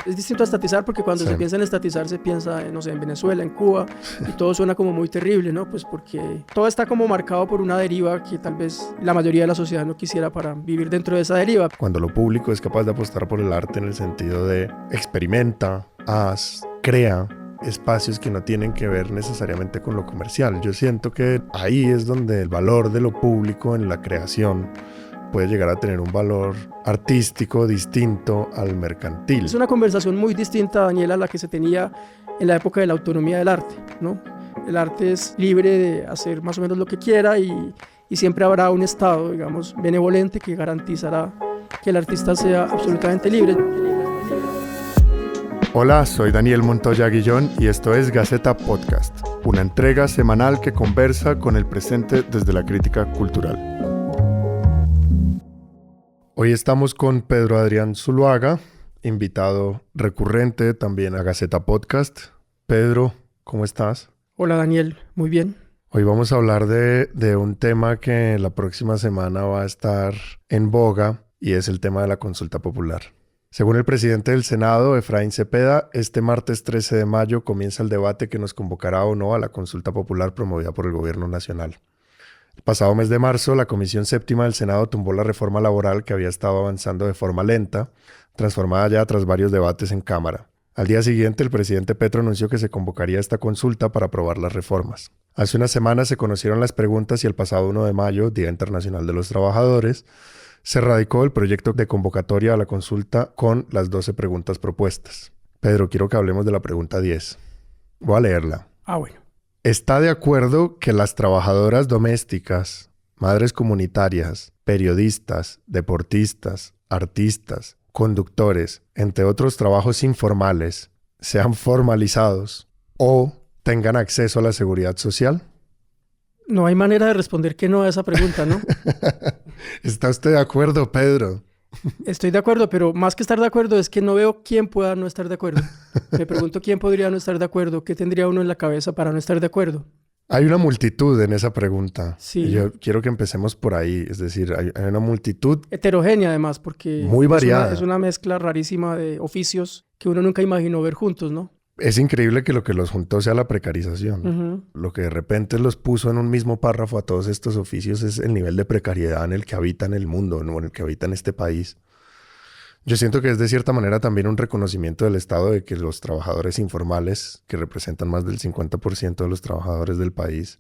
Es distinto a estatizar porque cuando se piensa en estatizar se piensa, no sé, en Venezuela, en Cuba, y todo suena como muy terrible, ¿no? Pues porque todo está como marcado por una deriva que tal vez la mayoría de la sociedad no quisiera para vivir dentro de esa deriva. Cuando lo público es capaz de apostar por el arte en el sentido de experimenta, haz, crea espacios que no tienen que ver necesariamente con lo comercial. Yo siento que ahí es donde el valor de lo público en la creación puede llegar a tener un valor artístico distinto al mercantil. Es una conversación muy distinta, Daniel, a la que se tenía en la época de la autonomía del arte, ¿no? El arte es libre de hacer más o menos lo que quiera y siempre habrá un Estado, digamos, benevolente que garantizará que el artista sea absolutamente libre. Hola, soy Daniel Montoya Guillón y esto es Gaceta Podcast, una entrega semanal que conversa con el presente desde la crítica cultural. Hoy estamos con Pedro Adrián Zuluaga, invitado recurrente también a Gaceta Podcast. Pedro, ¿cómo estás? Hola Daniel, muy bien. Hoy vamos a hablar de un tema que la próxima semana va a estar en boga y es el tema de la consulta popular. Según el presidente del Senado, Efraín Cepeda, este martes 13 de mayo comienza el debate que nos convocará o no a la consulta popular promovida por el Gobierno Nacional. El pasado mes de marzo, la Comisión Séptima del Senado tumbó la reforma laboral que había estado avanzando de forma lenta, transformada ya tras varios debates en Cámara. Al día siguiente, el presidente Petro anunció que se convocaría esta consulta para aprobar las reformas. Hace unas semanas se conocieron las preguntas y el pasado 1 de mayo, Día Internacional de los Trabajadores, se radicó el proyecto de convocatoria a la consulta con las 12 preguntas propuestas. Pedro, quiero que hablemos de la pregunta 10. Voy a leerla. Bueno. ¿Está de acuerdo que las trabajadoras domésticas, madres comunitarias, periodistas, deportistas, artistas, conductores, entre otros trabajos informales, sean formalizados o tengan acceso a la seguridad social? No hay manera de responder que no a esa pregunta, ¿no? ¿Está usted de acuerdo, Pedro? Estoy de acuerdo, pero más que estar de acuerdo es que no veo quién pueda no estar de acuerdo. Me pregunto quién podría no estar de acuerdo, qué tendría uno en la cabeza para no estar de acuerdo. Hay una multitud en esa pregunta. Sí. Y yo quiero que empecemos por ahí. Es decir, hay una multitud heterogénea además, porque muy variada. Es una mezcla rarísima de oficios que uno nunca imaginó ver juntos, ¿no? Es increíble que lo que los juntó sea la precarización. Uh-huh. Lo que de repente los puso en un mismo párrafo a todos estos oficios es el nivel de precariedad en el que habitan el mundo, ¿no? En el que habitan este país. Yo siento que es de cierta manera también un reconocimiento del Estado de que los trabajadores informales, que representan más del 50% de los trabajadores del país,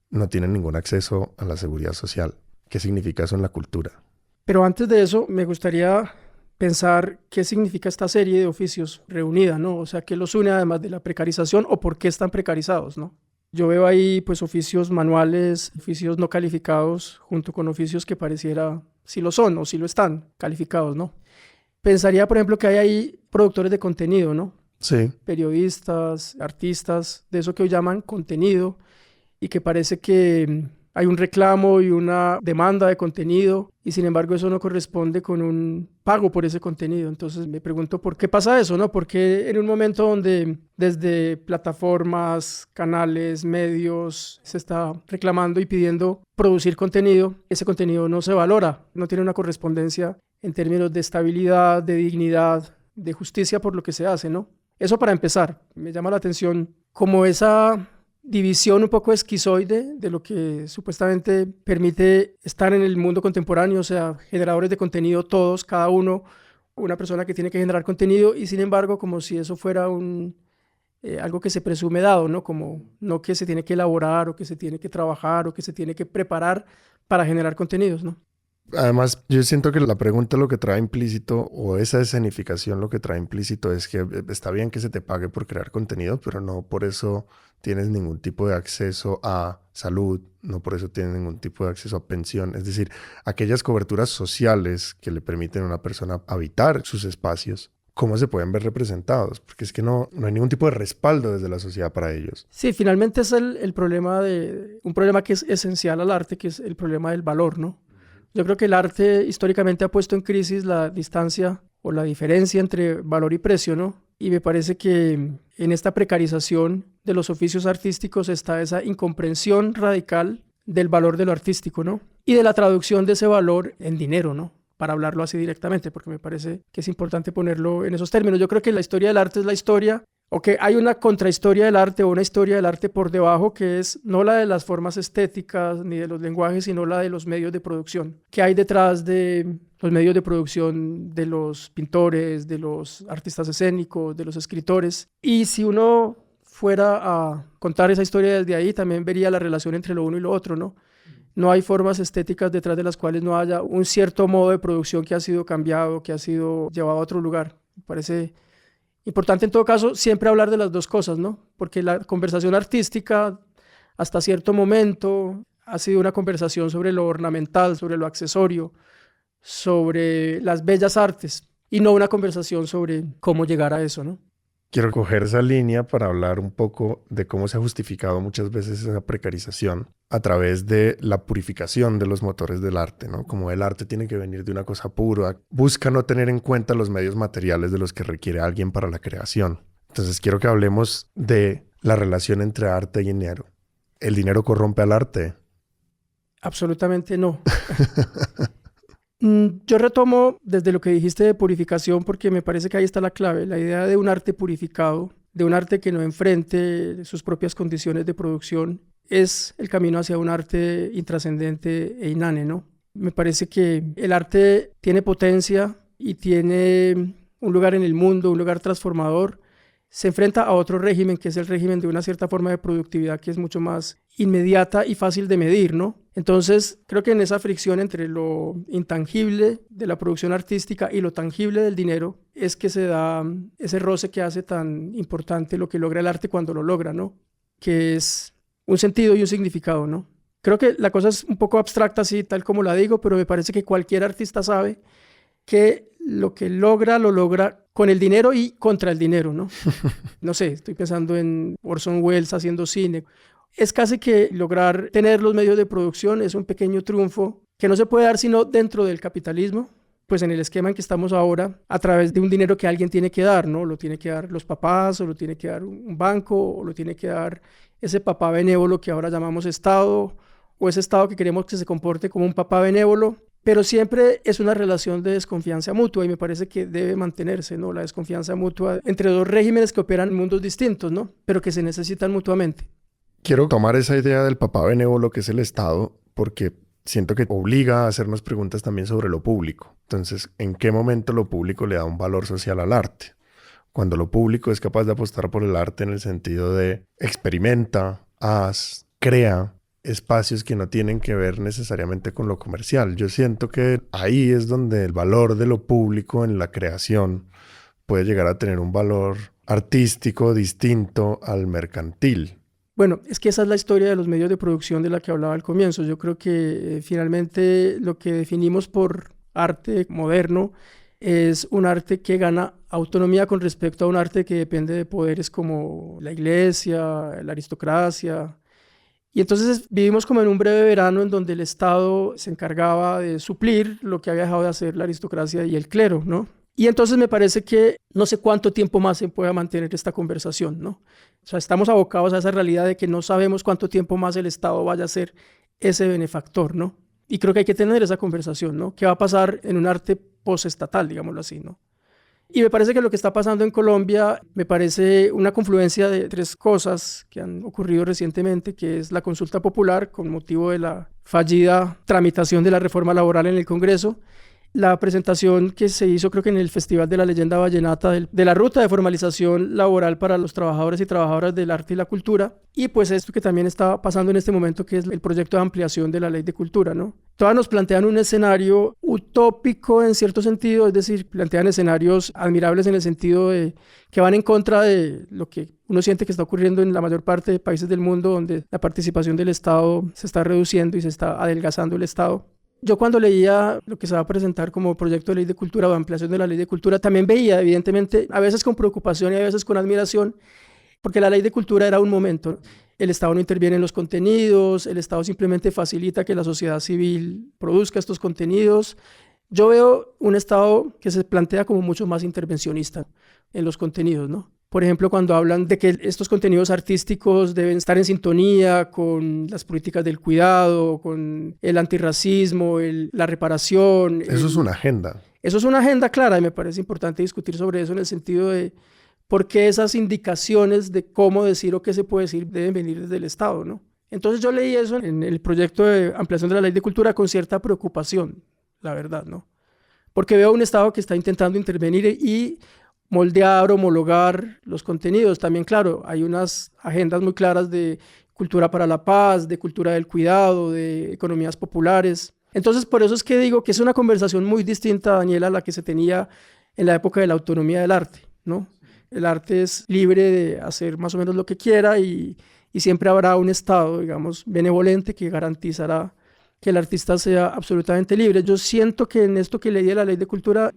no tienen ningún acceso a la seguridad social. ¿Qué significa eso en la cultura? Pero antes de eso, me gustaría pensar qué significa esta serie de oficios reunida, ¿no? O sea, ¿qué los une además de la precarización o por qué están precarizados, ¿no? Yo veo ahí pues oficios manuales, oficios no calificados, junto con oficios que pareciera si lo son o si lo están calificados, ¿no? Pensaría, por ejemplo, que hay ahí productores de contenido, ¿no? Sí. Periodistas, artistas, de eso que hoy llaman contenido, y que parece que hay un reclamo y una demanda de contenido, y sin embargo eso no corresponde con un pago por ese contenido. Entonces me pregunto por qué pasa eso, ¿no? Porque en un momento donde desde plataformas, canales, medios, se está reclamando y pidiendo producir contenido, ese contenido no se valora, no tiene una correspondencia en términos de estabilidad, de dignidad, de justicia por lo que se hace, ¿no? Eso para empezar. Me llama la atención como esa división un poco esquizoide de lo que supuestamente permite estar en el mundo contemporáneo, o sea, generadores de contenido todos, cada uno, una persona que tiene que generar contenido, y sin embargo como si eso fuera algo que se presume dado, ¿no? Como no que se tiene que elaborar o que se tiene que trabajar o que se tiene que preparar para generar contenidos, ¿no? Además, yo siento que la pregunta lo que trae implícito, o esa escenificación lo que trae implícito, es que está bien que se te pague por crear contenido, pero no por eso tienes ningún tipo de acceso a salud, no por eso tienes ningún tipo de acceso a pensión. Es decir, aquellas coberturas sociales que le permiten a una persona habitar sus espacios, ¿cómo se pueden ver representados? Porque es que no hay ningún tipo de respaldo desde la sociedad para ellos. Sí, finalmente es el problema un problema que es esencial al arte, que es el problema del valor, ¿no? Yo creo que el arte históricamente ha puesto en crisis la distancia o la diferencia entre valor y precio, ¿no? Y me parece que en esta precarización de los oficios artísticos está esa incomprensión radical del valor de lo artístico, ¿no? Y de la traducción de ese valor en dinero, ¿no? para hablarlo así directamente, porque me parece que es importante ponerlo en esos términos. Yo creo que la historia del arte es la historia, o que hay una contrahistoria del arte o una historia del arte por debajo, que es no la de las formas estéticas ni de los lenguajes, sino la de los medios de producción. ¿Qué hay detrás de los medios de producción de los pintores, de los artistas escénicos, de los escritores? Y si uno fuera a contar esa historia desde ahí, también vería la relación entre lo uno y lo otro, ¿no? No hay formas estéticas detrás de las cuales no haya un cierto modo de producción que ha sido cambiado, que ha sido llevado a otro lugar. Me parece importante en todo caso siempre hablar de las dos cosas, ¿no? Porque la conversación artística hasta cierto momento ha sido una conversación sobre lo ornamental, sobre lo accesorio, sobre las bellas artes, y no una conversación sobre cómo llegar a eso, ¿no? Quiero coger esa línea para hablar un poco de cómo se ha justificado muchas veces esa precarización a través de la purificación de los motores del arte, ¿no? Como el arte tiene que venir de una cosa pura, busca no tener en cuenta los medios materiales de los que requiere alguien para la creación. Entonces quiero que hablemos de la relación entre arte y dinero. ¿El dinero corrompe al arte? Absolutamente no. Yo retomo desde lo que dijiste de purificación, porque me parece que ahí está la clave, la idea de un arte purificado, de un arte que no enfrente sus propias condiciones de producción, es el camino hacia un arte intrascendente e inane, ¿no? Me parece que el arte tiene potencia y tiene un lugar en el mundo, un lugar transformador. Se enfrenta a otro régimen, que es el régimen de una cierta forma de productividad que es mucho más inmediata y fácil de medir, ¿no? Entonces, creo que en esa fricción entre lo intangible de la producción artística y lo tangible del dinero es que se da ese roce que hace tan importante lo que logra el arte cuando lo logra, ¿no? Que es un sentido y un significado, ¿no? Creo que la cosa es un poco abstracta así, tal como la digo, pero me parece que cualquier artista sabe que lo que logra, lo logra con el dinero y contra el dinero, ¿no? No sé, estoy pensando en Orson Welles haciendo cine. Es casi que lograr tener los medios de producción es un pequeño triunfo que no se puede dar sino dentro del capitalismo, pues en el esquema en que estamos ahora, a través de un dinero que alguien tiene que dar, ¿no? Lo tiene que dar los papás, o lo tiene que dar un banco, o lo tiene que dar ese papá benévolo que ahora llamamos Estado, o ese Estado que queremos que se comporte como un papá benévolo. Pero siempre es una relación de desconfianza mutua y me parece que debe mantenerse, ¿no? La desconfianza mutua entre dos regímenes que operan en mundos distintos, ¿no? Pero que se necesitan mutuamente. Quiero tomar esa idea del papá benévolo que es el Estado porque siento que obliga a hacernos preguntas también sobre lo público. Entonces, ¿en qué momento lo público le da un valor social al arte? Cuando lo público es capaz de apostar por el arte en el sentido de experimenta, haz, crea espacios que no tienen que ver necesariamente con lo comercial. Yo siento que ahí es donde el valor de lo público en la creación puede llegar a tener un valor artístico distinto al mercantil. Bueno, es que esa es la historia de los medios de producción de la que hablaba al comienzo. Yo creo que finalmente lo que definimos por arte moderno es un arte que gana autonomía con respecto a un arte que depende de poderes como la iglesia, la aristocracia. Y entonces vivimos como en un breve verano en donde el Estado se encargaba de suplir lo que había dejado de hacer la aristocracia y el clero, ¿no? Y entonces me parece que no sé cuánto tiempo más se pueda mantener esta conversación, ¿no? O sea, estamos abocados a esa realidad de que no sabemos cuánto tiempo más el Estado vaya a ser ese benefactor, ¿no? Y creo que hay que tener esa conversación, ¿no? ¿Qué va a pasar en un arte postestatal, digámoslo así, ¿no? Y me parece que lo que está pasando en Colombia me parece una confluencia de tres cosas que han ocurrido recientemente, que es la consulta popular con motivo de la fallida tramitación de la reforma laboral en el Congreso, la presentación que se hizo creo que en el Festival de la Leyenda Vallenata de la ruta de formalización laboral para los trabajadores y trabajadoras del arte y la cultura, y pues esto que también está pasando en este momento, que es el proyecto de ampliación de la Ley de Cultura, ¿no? Todas nos plantean un escenario utópico en cierto sentido, es decir, plantean escenarios admirables en el sentido de que van en contra de lo que uno siente que está ocurriendo en la mayor parte de países del mundo donde la participación del Estado se está reduciendo y se está adelgazando el Estado. Yo cuando leía lo que se va a presentar como proyecto de ley de cultura o ampliación de la ley de cultura, también veía, evidentemente, a veces con preocupación y a veces con admiración, porque la ley de cultura era un momento. El Estado no interviene en los contenidos, el Estado simplemente facilita que la sociedad civil produzca estos contenidos. Yo veo un Estado que se plantea como mucho más intervencionista en los contenidos, ¿no? Por ejemplo, cuando hablan de que estos contenidos artísticos deben estar en sintonía con las políticas del cuidado, con el antirracismo, la reparación. Eso es una agenda. Eso es una agenda clara y me parece importante discutir sobre eso en el sentido de por qué esas indicaciones de cómo decir o qué se puede decir deben venir desde el Estado, ¿no? Entonces yo leí eso en el proyecto de ampliación de la Ley de Cultura con cierta preocupación, la verdad, ¿no? Porque veo un Estado que está intentando intervenir y moldear, homologar los contenidos. También, claro, hay unas agendas muy claras de cultura para la paz, de cultura del cuidado, de economías populares. Entonces, por eso es que digo que es una conversación muy distinta, Daniela, a la que se tenía en la época de la autonomía del arte, ¿no? El arte es libre de hacer más o menos lo que quiera y siempre habrá un Estado, digamos, benevolente que garantizará que el artista sea absolutamente libre. Yo siento que en esto que leí de la Ley de Cultura,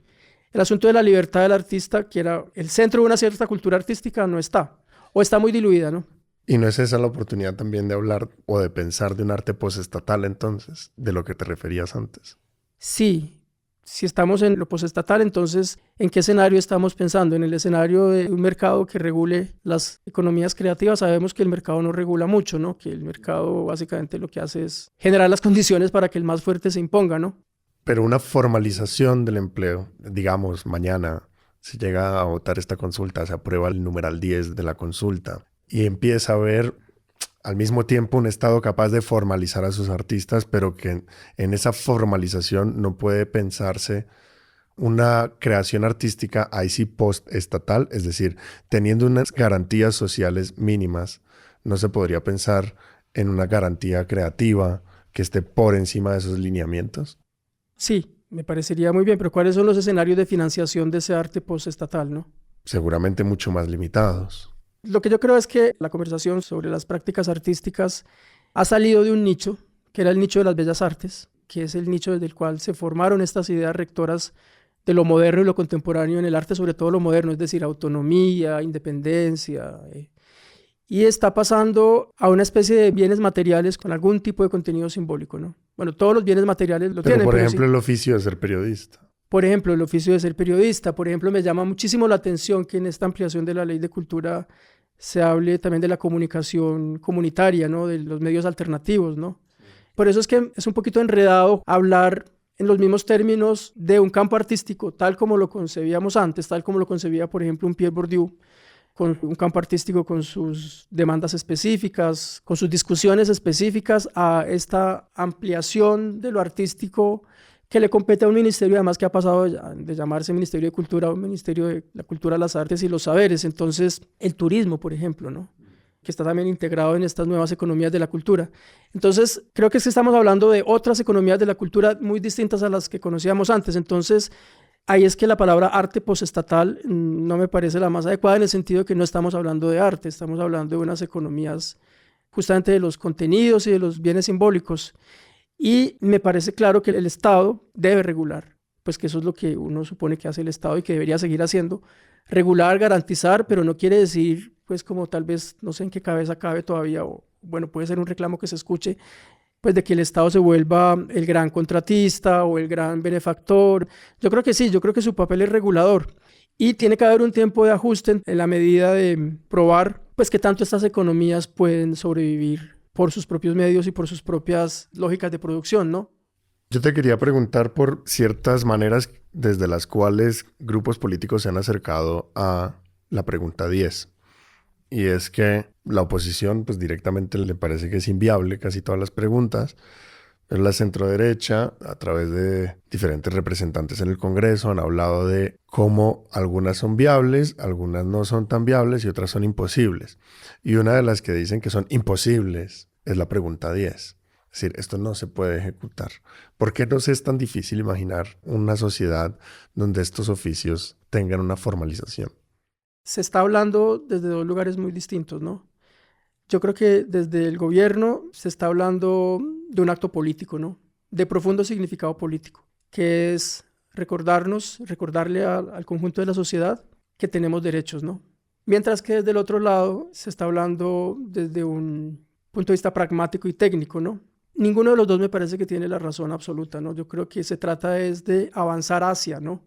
el asunto de la libertad del artista, que era el centro de una cierta cultura artística, no está, o está muy diluida, ¿no? ¿Y no es esa la oportunidad también de hablar o de pensar de un arte posestatal entonces, de lo que te referías antes? Sí, si estamos en lo posestatal, entonces, ¿en qué escenario estamos pensando? En el escenario de un mercado que regule las economías creativas. Sabemos que el mercado no regula mucho, ¿no? Que el mercado básicamente lo que hace es generar las condiciones para que el más fuerte se imponga, ¿no? Pero una formalización del empleo, digamos, mañana se llega a votar esta consulta, se aprueba el numeral 10 de la consulta y empieza a haber al mismo tiempo un Estado capaz de formalizar a sus artistas, pero que en esa formalización no puede pensarse una creación artística ahí sí post-estatal, es decir, teniendo unas garantías sociales mínimas, no se podría pensar en una garantía creativa que esté por encima de esos lineamientos. Sí, me parecería muy bien, pero ¿cuáles son los escenarios de financiación de ese arte postestatal, no? Seguramente mucho más limitados. Lo que yo creo es que la conversación sobre las prácticas artísticas ha salido de un nicho, que era el nicho de las bellas artes, que es el nicho desde el cual se formaron estas ideas rectoras de lo moderno y lo contemporáneo en el arte, sobre todo lo moderno, es decir, autonomía, independencia. Y está pasando a una especie de bienes materiales con algún tipo de contenido simbólico, ¿no? Bueno, todos los bienes materiales lo tienen. Por ejemplo, sí. El oficio de ser periodista. Por ejemplo, el oficio de ser periodista. Por ejemplo, me llama muchísimo la atención que en esta ampliación de la Ley de Cultura se hable también de la comunicación comunitaria, ¿no? De los medios alternativos, ¿no? Por eso es que es un poquito enredado hablar en los mismos términos de un campo artístico, tal como lo concebíamos antes, tal como lo concebía, por ejemplo, un Pierre Bourdieu, con un campo artístico con sus demandas específicas, con sus discusiones específicas, a esta ampliación de lo artístico que le compete a un ministerio, además que ha pasado de llamarse Ministerio de Cultura a un Ministerio de la Cultura, las Artes y los Saberes. Entonces, el turismo, por ejemplo, ¿no? Que está también integrado en estas nuevas economías de la cultura. Entonces, creo que estamos hablando de otras economías de la cultura muy distintas a las que conocíamos antes. Entonces, ahí es que la palabra arte postestatal no me parece la más adecuada en el sentido de que no estamos hablando de arte, estamos hablando de unas economías justamente de los contenidos y de los bienes simbólicos. Y me parece claro que el Estado debe regular, pues que eso es lo que uno supone que hace el Estado y que debería seguir haciendo, regular, garantizar, pero no quiere decir, pues como tal vez, no sé en qué cabeza cabe todavía, o bueno, puede ser un reclamo que se escuche, pues de que el Estado se vuelva el gran contratista o el gran benefactor. Yo creo que sí, yo creo que su papel es regulador y tiene que haber un tiempo de ajuste en la medida de probar pues que tanto estas economías pueden sobrevivir por sus propios medios y por sus propias lógicas de producción, ¿no? Yo te quería preguntar por ciertas maneras desde las cuales grupos políticos se han acercado a la pregunta 10. Y es que la oposición pues directamente le parece que es inviable casi todas las preguntas, pero la centroderecha, a través de diferentes representantes en el Congreso, han hablado de cómo algunas son viables, algunas no son tan viables y otras son imposibles. Y una de las que dicen que son imposibles es la pregunta 10. Es decir, esto no se puede ejecutar. ¿Por qué nos es tan difícil imaginar una sociedad donde estos oficios tengan una formalización? Se está hablando desde dos lugares muy distintos, ¿no? Yo creo que desde el gobierno se está hablando de un acto político, ¿no? De profundo significado político, que es recordarle al conjunto de la sociedad que tenemos derechos, ¿no? Mientras que desde el otro lado se está hablando desde un punto de vista pragmático y técnico, ¿no? Ninguno de los dos me parece que tiene la razón absoluta, ¿no? Yo creo que se trata es de avanzar hacia, ¿no?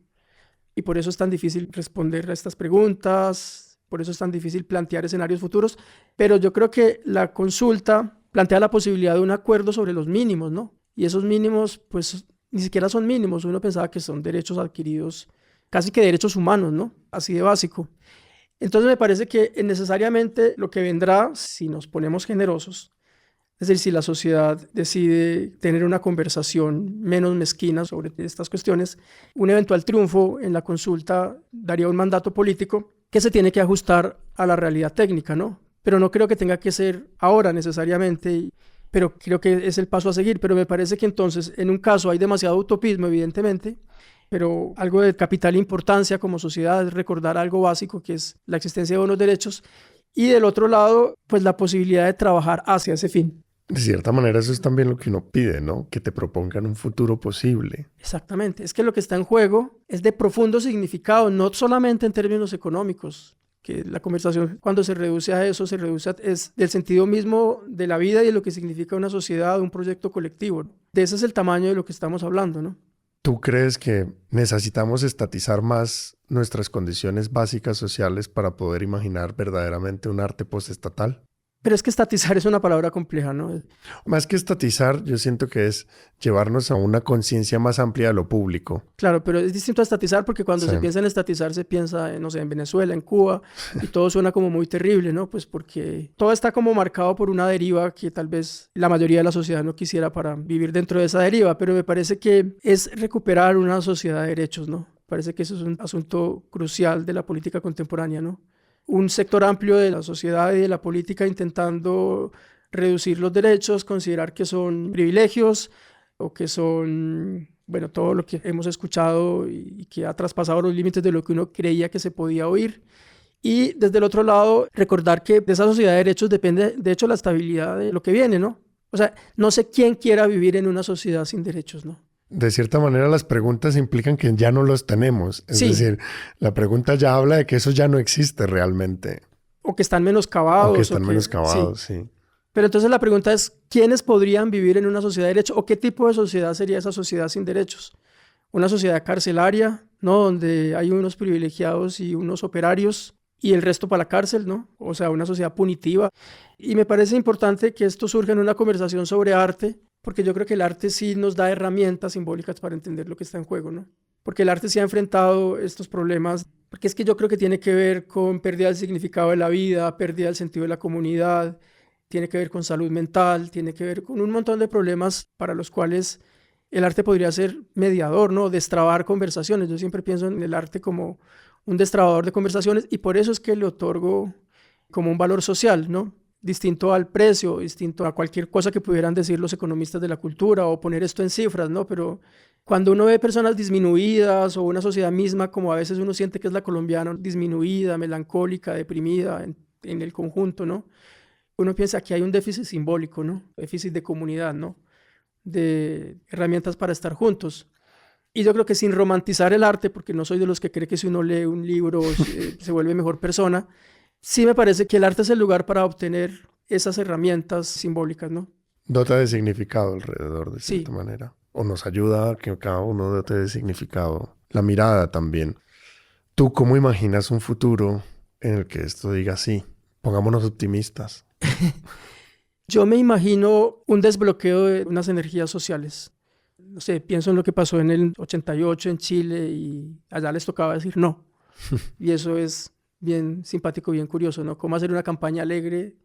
Y por eso es tan difícil responder a estas preguntas por eso es tan difícil plantear escenarios futuros, pero yo creo que la consulta plantea la posibilidad de un acuerdo sobre los mínimos, ¿no? Y esos mínimos, pues, ni siquiera son mínimos, uno pensaba que son derechos adquiridos, casi que derechos humanos, ¿no? Así de básico. Entonces me parece que necesariamente lo que vendrá, si nos ponemos generosos, es decir, si la sociedad decide tener una conversación menos mezquina sobre estas cuestiones, un eventual triunfo en la consulta daría un mandato político que se tiene que ajustar a la realidad técnica, ¿no? Pero no creo que tenga que ser ahora necesariamente, pero creo que es el paso a seguir. Pero me parece que entonces, en un caso hay demasiado utopismo, evidentemente, pero algo de capital importancia como sociedad es recordar algo básico, que es la existencia de unos derechos, y del otro lado, pues la posibilidad de trabajar hacia ese fin. De cierta manera eso es también lo que uno pide, ¿no? Que te propongan un futuro posible. Exactamente, es que lo que está en juego es de profundo significado, no solamente en términos económicos, que la conversación cuando se reduce a eso, es del sentido mismo de la vida y de lo que significa una sociedad, un proyecto colectivo, ¿no? De ese es el tamaño de lo que estamos hablando, ¿no? ¿Tú crees que necesitamos estatizar más nuestras condiciones básicas sociales para poder imaginar verdaderamente un arte postestatal? Pero es que estatizar es una palabra compleja, ¿no? Más que estatizar, yo siento que es llevarnos a una conciencia más amplia de lo público. Claro, pero es distinto a estatizar porque cuando Sí. se piensa en estatizar se piensa, no sé, en Venezuela, en Cuba, y todo suena como muy terrible, ¿no? Pues porque todo está como marcado por una deriva que tal vez la mayoría de la sociedad no quisiera para vivir dentro de esa deriva, pero me parece que es recuperar una sociedad de derechos, ¿no? Parece que eso es un asunto crucial de la política contemporánea, ¿no? Un sector amplio de la sociedad y de la política intentando reducir los derechos, considerar que son privilegios o que son, bueno, todo lo que hemos escuchado y que ha traspasado los límites de lo que uno creía que se podía oír. Y desde el otro lado, recordar que de esa sociedad de derechos depende, de hecho, la estabilidad de lo que viene, ¿no? O sea, no sé quién quiera vivir en una sociedad sin derechos, ¿no? De cierta manera, las preguntas implican que ya no los tenemos. Es Sí. decir, la pregunta ya habla de que eso ya no existe realmente. O que están menoscabados. O que están menoscabados, sí. Pero entonces la pregunta es, ¿quiénes podrían vivir en una sociedad de derechos? ¿O qué tipo de sociedad sería esa sociedad sin derechos? Una sociedad carcelaria, ¿no? Donde hay unos privilegiados y unos operarios y el resto para la cárcel, ¿no? O sea, una sociedad punitiva. Y me parece importante que esto surja en una conversación sobre arte, porque yo creo que el arte sí nos da herramientas simbólicas para entender lo que está en juego, ¿no? Porque el arte sí ha enfrentado estos problemas, porque es que yo creo que tiene que ver con pérdida del significado de la vida, pérdida del sentido de la comunidad, tiene que ver con salud mental, tiene que ver con un montón de problemas para los cuales el arte podría ser mediador, ¿no? Destrabar conversaciones. Yo siempre pienso en el arte como un destrabador de conversaciones y por eso es que le otorgo como un valor social, ¿no? Distinto al precio, distinto a cualquier cosa que pudieran decir los economistas de la cultura o poner esto en cifras, ¿no? Pero cuando uno ve personas disminuidas o una sociedad misma, como a veces uno siente que es la colombiana, disminuida, melancólica, deprimida en el conjunto, ¿no? Uno piensa que hay un déficit simbólico, ¿no? Déficit de comunidad, ¿no? De herramientas para estar juntos. Y yo creo que sin romantizar el arte, porque no soy de los que cree que si uno lee un libro se vuelve mejor persona, sí me parece que el arte es el lugar para obtener esas herramientas simbólicas, ¿no? Dota de significado alrededor, de cierta manera. O nos ayuda a que cada uno dote de significado. La mirada también. ¿Tú cómo imaginas un futuro en el que esto diga sí? Pongámonos optimistas. Yo me imagino un desbloqueo de unas energías sociales. No sé, pienso en lo que pasó en el 88 en Chile y allá les tocaba decir no. Y eso es bien simpático, bien curioso, ¿no? Cómo hacer una campaña alegre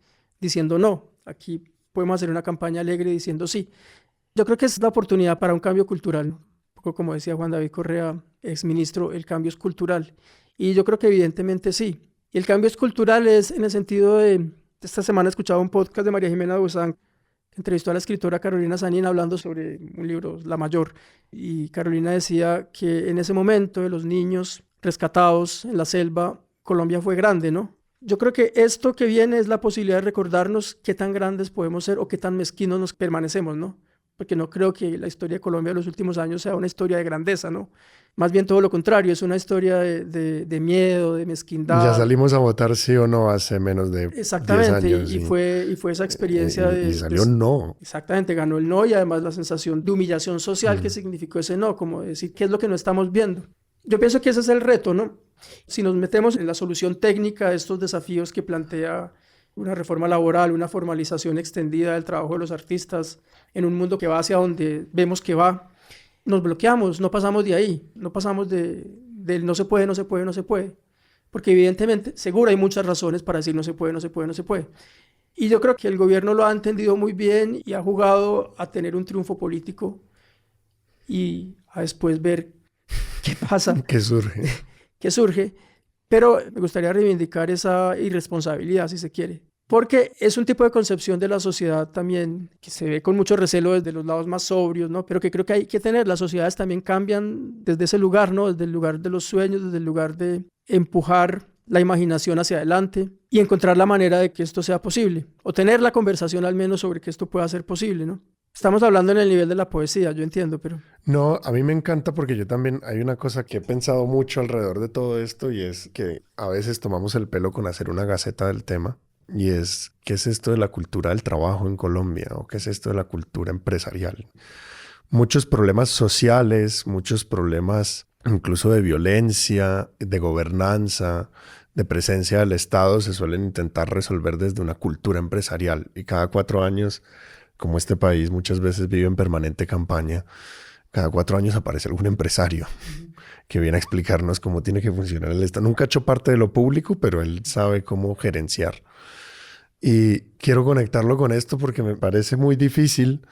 diciendo no. Aquí podemos hacer una campaña alegre diciendo sí. Yo creo que es la oportunidad para un cambio cultural, ¿no? Un poco como decía Juan David Correa, exministro, el cambio es cultural. Y yo creo que evidentemente sí. Y el cambio es cultural es en el sentido de... Esta semana he escuchado un podcast de María Jimena Duzán, que entrevistó a la escritora Carolina Sanín hablando sobre un libro, La Mayor. Y Carolina decía que en ese momento de los niños rescatados en la selva, Colombia fue grande, ¿no? Yo creo que esto que viene es la posibilidad de recordarnos qué tan grandes podemos ser o qué tan mezquinos nos permanecemos, ¿no? Porque no creo que la historia de Colombia de los últimos años sea una historia de grandeza, ¿no? Más bien todo lo contrario, es una historia de miedo, de mezquindad. Ya salimos a votar sí o no hace menos de 10 años. Y fue esa experiencia y salió no. Exactamente, ganó el no y además la sensación de humillación social que significó ese no, como decir, ¿qué es lo que no estamos viendo? Yo pienso que ese es el reto, ¿no? Si nos metemos en la solución técnica de estos desafíos que plantea una reforma laboral, una formalización extendida del trabajo de los artistas en un mundo que va hacia donde vemos que va, nos bloqueamos, no pasamos de ahí, no pasamos del no se puede, no se puede, no se puede. Porque evidentemente, seguro hay muchas razones para decir no se puede, no se puede, no se puede. Y yo creo que el gobierno lo ha entendido muy bien y ha jugado a tener un triunfo político y a después ver qué pasa. ¿Qué surge? ¿Qué surge? Pero me gustaría reivindicar esa irresponsabilidad, si se quiere. Porque es un tipo de concepción de la sociedad también que se ve con mucho recelo desde los lados más sobrios, ¿no? Pero que creo que hay que tener. Las sociedades también cambian desde ese lugar, ¿no? Desde el lugar de los sueños, desde el lugar de empujar la imaginación hacia adelante y encontrar la manera de que esto sea posible. O tener la conversación al menos sobre que esto pueda ser posible, ¿no? Estamos hablando en el nivel de la poesía, yo entiendo, pero... No, a mí me encanta porque yo también hay una cosa que he pensado mucho alrededor de todo esto y es que a veces tomamos el pelo con hacer una gaceta del tema y es ¿qué es esto de la cultura del trabajo en Colombia? ¿O qué es esto de la cultura empresarial? Muchos problemas sociales, muchos problemas incluso de violencia, de gobernanza, de presencia del Estado se suelen intentar resolver desde una cultura empresarial y cada 4 años... Como este país muchas veces vive en permanente campaña, cada 4 años aparece algún empresario que viene a explicarnos cómo tiene que funcionar el Estado. Nunca ha hecho parte de lo público, pero él sabe cómo gerenciar. Y quiero conectarlo con esto porque me parece muy difícil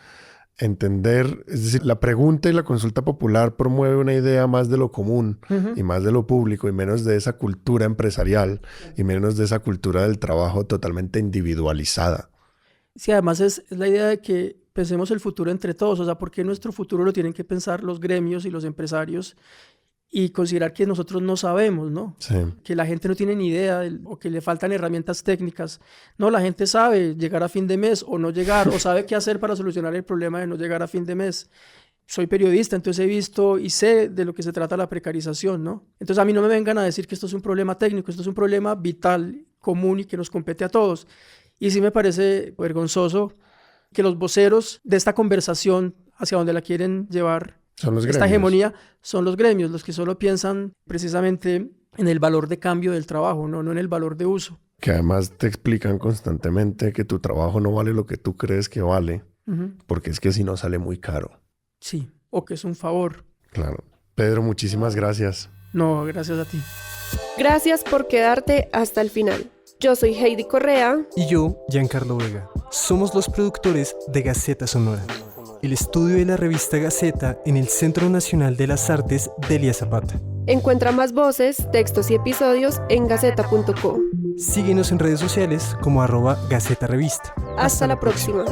entender, es decir, la pregunta y la consulta popular promueve una idea más de lo común y más de lo público y menos de esa cultura empresarial y menos de esa cultura del trabajo totalmente individualizada. Sí, además es la idea de que pensemos el futuro entre todos, o sea, ¿por qué nuestro futuro lo tienen que pensar los gremios y los empresarios y considerar que nosotros no sabemos, ¿no? Sí. Que la gente no tiene ni idea o que le faltan herramientas técnicas. No, la gente sabe llegar a fin de mes o no llegar, o sabe qué hacer para solucionar el problema de no llegar a fin de mes. Soy periodista, entonces he visto y sé de lo que se trata la precarización, ¿no? Entonces a mí no me vengan a decir que esto es un problema técnico, esto es un problema vital, común y que nos compete a todos. Y sí me parece vergonzoso que los voceros de esta conversación hacia donde la quieren llevar, Son los esta gremios. hegemonía, son los gremios, los que solo piensan precisamente en el valor de cambio del trabajo, no en el valor de uso. Que además te explican constantemente que tu trabajo no vale lo que tú crees que vale, porque es que si no sale muy caro. Sí, o que es un favor. Claro. Pedro, muchísimas gracias. No, gracias a ti. Gracias por quedarte hasta el final. Yo soy Heidi Correa. Y yo, Giancarlo Vega. Somos los productores de Gaceta Sonora, el estudio de la revista Gaceta en el Centro Nacional de las Artes Delia Zapata. Encuentra más voces, textos y episodios en gaceta.co. Síguenos en redes sociales como @Gaceta Revista. Hasta la próxima.